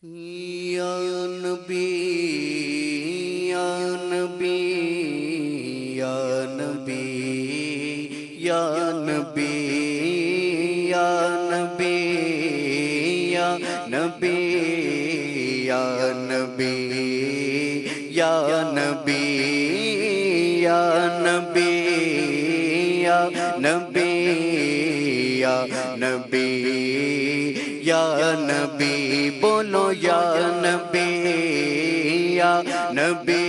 یا نبی یا نبی یا نبی یا نبی یا نبی یا نبی یا نبی یا نبی یا نبی یا نبی یا نبی یا نبی بولو یا نبی یا نبی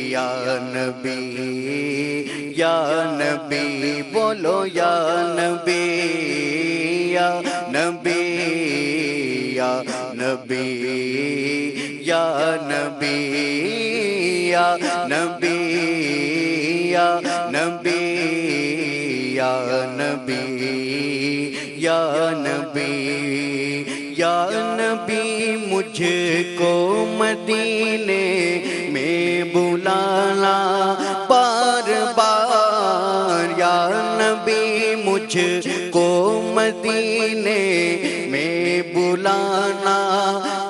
یا نبی یا نبی بولو یا نبی یا نبی یا نبی یا نبی یا نبی یا نبی یا نبی یا نبی یا نبی مجھ کو مدینے میں بلانا بار بار یا نبی مجھ کو مدینے میں بلانا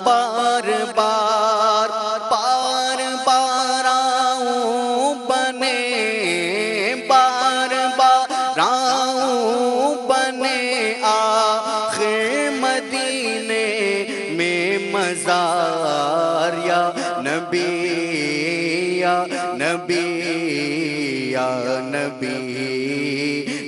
بار بار بار بار آؤں بنے بار بار آؤں بنے آخر مدینے میں مزار یا نبی یا نبی یا نبی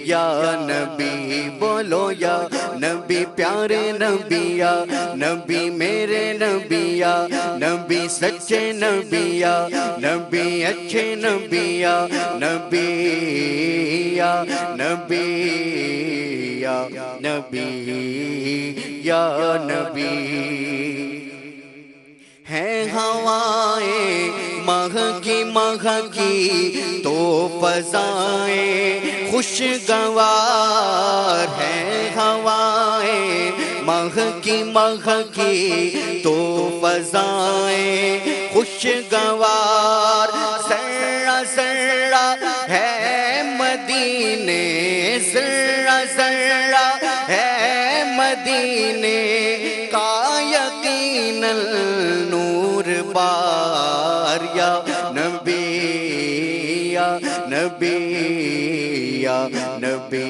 یا نبی بولو یا نبی پیارے نبی یا نبی میرے نبی یا نبی سچے نبی یا نبی اچھے نبی یا نبی یا نبی یا نبی یا نبی ہے ہوائیں مہکی مہکی تو فضائیں خوشگوار ہے ہوائیں مہکی مہکی تو فضائیں خوشگوار ذرہ ذرہ ہے مدینے ذرہ ذرہ ہے مدینے کا یقیناً نور بار یا نبی یا نبی یا نبی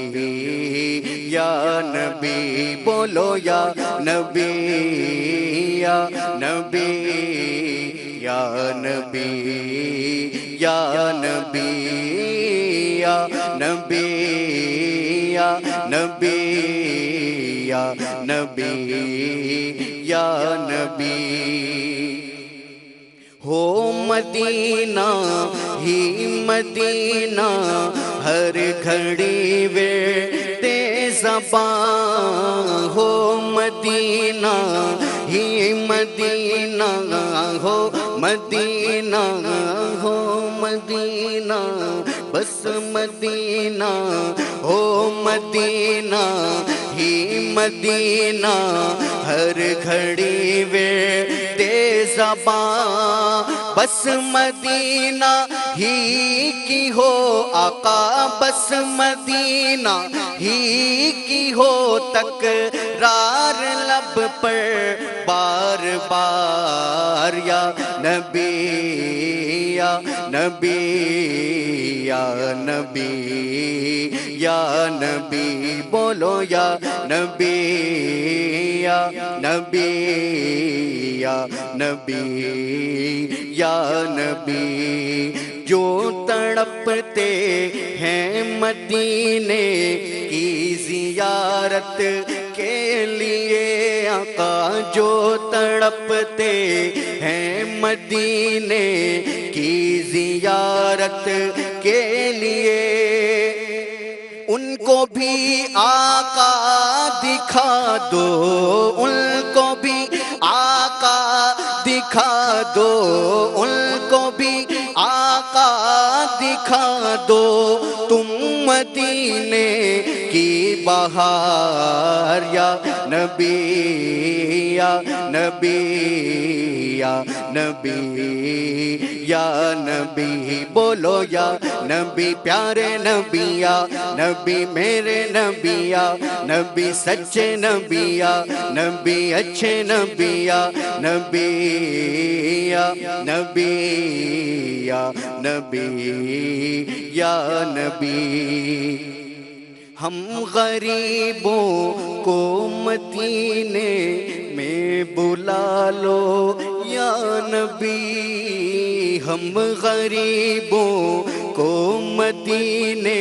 یا نبی بولو یا نبی یا نبی یا نبی یا نبی یا نبی یا نبی یا نبی یا نبی ہو مدینہ ہی مدینہ ہر گھڑی ورد زباں ہو مدینہ ہی مدینہ ہو مدینہ ہو مدینہ بس مدینہ ہو مدینہ ہی مدینہ ہر گھڑی ورد زباں بس مدینہ ہی کی ہو آقا بس مدینہ ہی کی ہو تکرار لب پر بار بار یا نبی یا نبی یا نبی یا نبی بولو یا نبی یا نبی یا نبی یا نبی جو تڑپتے ہیں مدینے کی زیارت کے لیے آقا جو تڑپتے ہیں مدینے کی زیارت کے لیے ان کو بھی آقا دکھا دو ان کو بھی آقا دکھا دو ان کو بھی آقا دکھا دو تم مدینے کی بہار یا نبی یا نبی یا نبی یا نبی بولو یا نبی پیارے نبی یا نبی میرے نبی یا نبی سچے نبی یا نبی اچھے نبی یا نبی یا نبی یا نبی یا نبی ہم غریبوں کو مدینے میں بلا لو یا نبی ہم غریبوں کو مدینے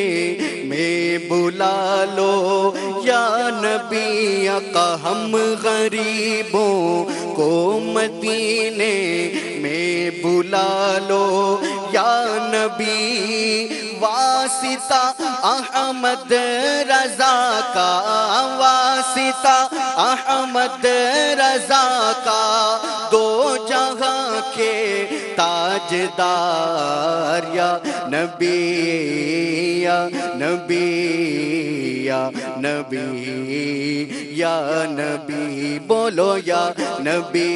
میں بلا لو یا نبی آقا ہم غریبوں کو مدینے میں بلا لو یا نبی واسطہ احمد رضا کا واسطہ احمد رضا کا دو جہاں کے تاجدار یا نبی یا نبی یا نبی یا نبی بولو یا نبی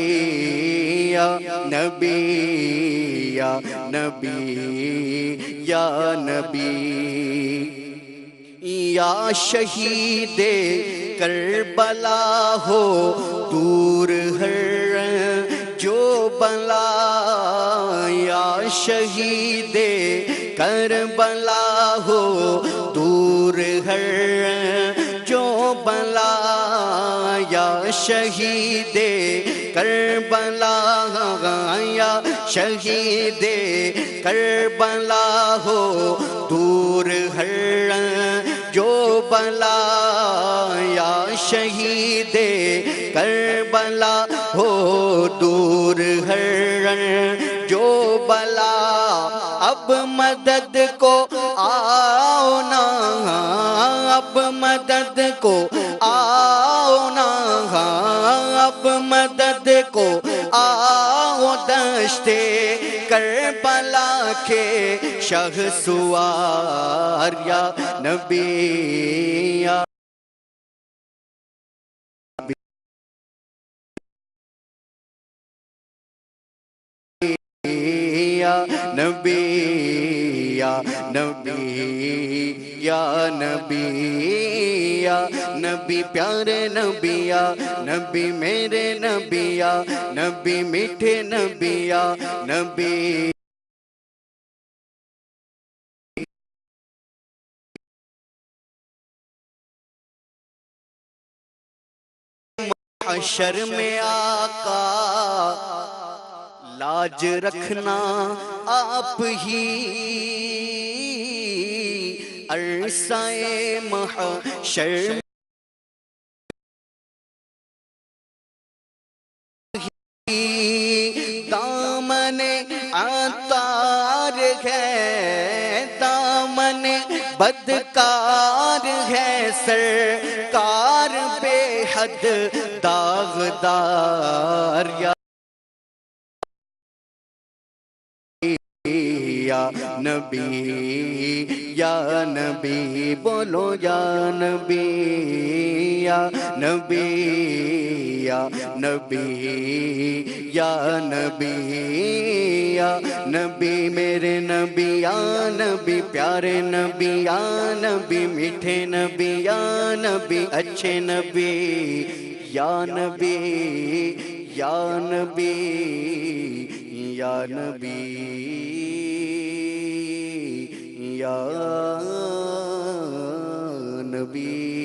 یا نبی یا نبی یا نبی یا شہید کربلا ہو دور ہر جو بلا یا شہید کربلا ہو دور ہر جو بلا یا شہید کربلا یا شہید کربلا ہو دور ہر جو بلا یا شہید کربلا ہو دور ہر جو بلا اب مدد کو آؤ نا اب مدد کو آؤ نا اب مدد کو آؤ دشتے کربلا کے شہسوار یا نبی یا نبی یا نبی یا نبی یا نبی پیارے نبی یا نبی میرے نبی یا نبی میٹھے نبی یا نبی حشر میں آقا لاج رکھنا آپ ہی عرصہ محشر دامن عطار ہے دامن بدکار ہے سرکار بے حد داغدار یا نبی یا نبی بولو یا نبی یا نبی یا نبی یا نبی یا نبی میرے نبی یا نبی پیارے نبی یا نبی میٹھے نبی یا نبی اچھے نبی یا نبی یا نبی یا نبی یا نبی